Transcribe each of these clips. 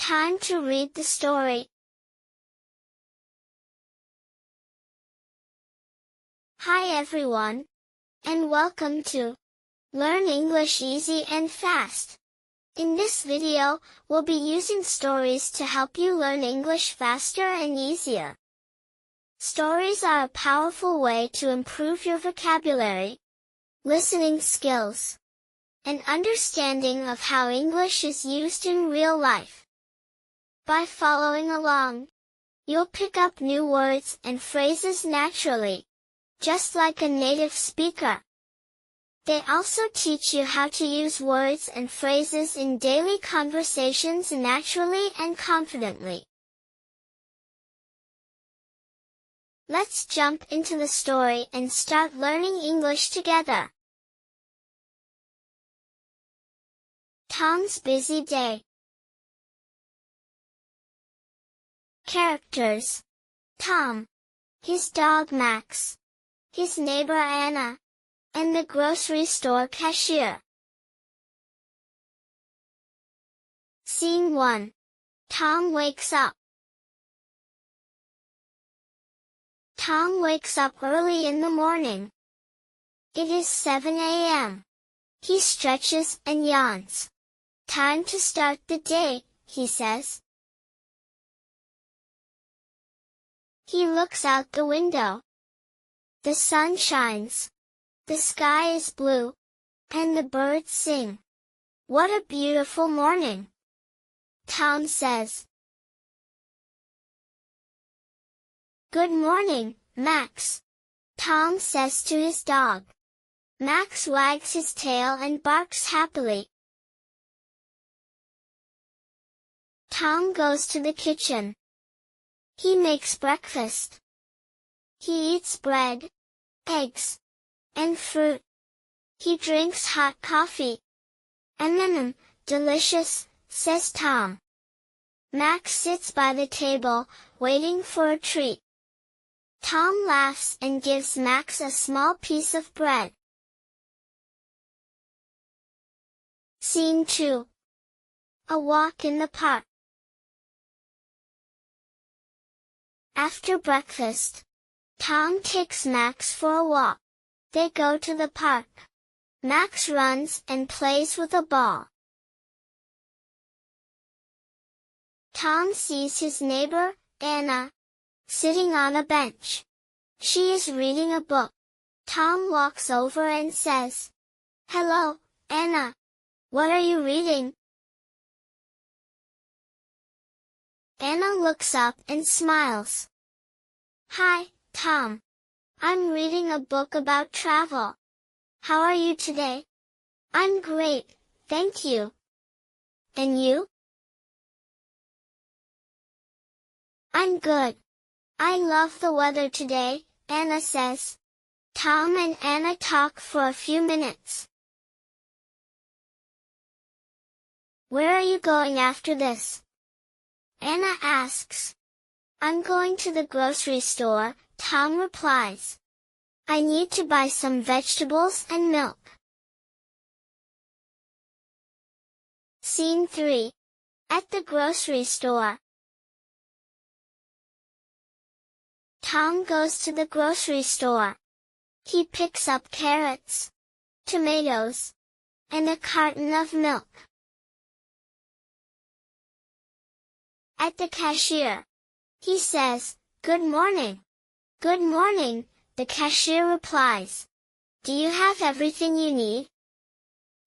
Time to read the story. Hi everyone, and welcome to Learn English Easy and Fast. In this video, we'll be using stories to help you learn English faster and easier. Stories are a powerful way to improve your vocabulary, listening skills, and understanding of how English is used in real life. By following along, you'll pick up new words and phrases naturally, just like a native speaker. They also teach you how to use words and phrases in daily conversations naturally and confidently. Let's jump into the story and start learning English together. Tom's busy day. Characters: Tom, his dog Max, his neighbor Anna, and the grocery store cashier. Scene 1. Tom wakes up. Tom wakes up early in the morning. It is 7 a.m. He stretches and yawns. Time to start the day, he says. He looks out the window. The sun shines. The sky is blue. And the birds sing. What a beautiful morning! Tom says. Good morning, Max, Tom says to his dog. Max wags his tail and barks happily. Tom goes to the kitchen. He makes breakfast. He eats bread, eggs, and fruit. He drinks hot coffee. Delicious, says Tom. Max sits by the table, waiting for a treat. Tom laughs and gives Max a small piece of bread. Scene 2. A walk in the park. After breakfast, Tom takes Max for a walk. They go to the park. Max runs and plays with a ball. Tom sees his neighbor, Anna, sitting on a bench. She is reading a book. Tom walks over and says, Hello, Anna. What are you reading? Anna looks up and smiles. Hi, Tom. I'm reading a book about travel. How are you today? I'm great, thank you. And you? I'm good. I love the weather today, Anna says. Tom and Anna talk for a few minutes. Where are you going after this? Anna asks. I'm going to the grocery store, Tom replies. I need to buy some vegetables and milk. Scene 3. At the grocery store. Tom goes to the grocery store. He picks up carrots, tomatoes, and a carton of milk. At the cashier, he says, Good morning. Good morning, the cashier replies. Do you have everything you need?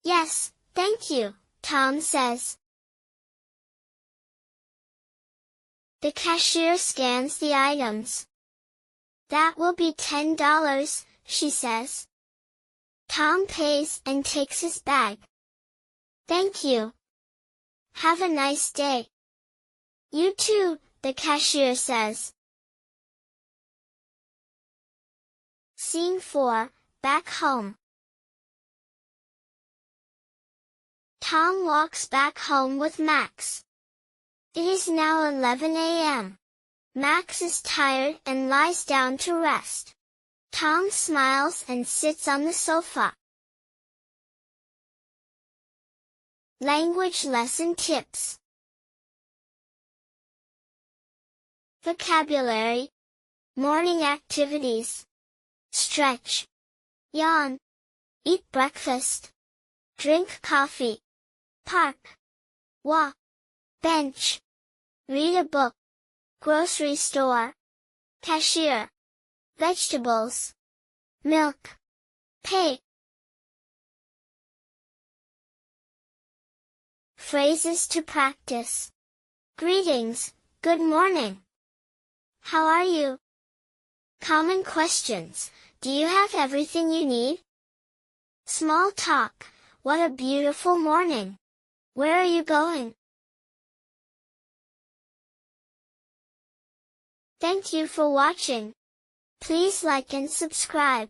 Yes, thank you, Tom says. The cashier scans the items. That will be $10, she says. Tom pays and takes his bag. Thank you. Have a nice day. You too, the cashier says. Scene 4, back home. Tom walks back home with Max. It is now 11 a.m. Max is tired and lies down to rest. Tom smiles and sits on the sofa. Language lesson tips. Vocabulary. Morning activities. Stretch. Yawn. Eat breakfast. Drink coffee. Park. Walk. Bench. Read a book. Grocery store. Cashier. Vegetables. Milk. Pay. Phrases to practice. Greetings, good morning. How are you? Common questions. Do you have everything you need? Small talk. What a beautiful morning. Where are you going? Thank you for watching. Please like and subscribe.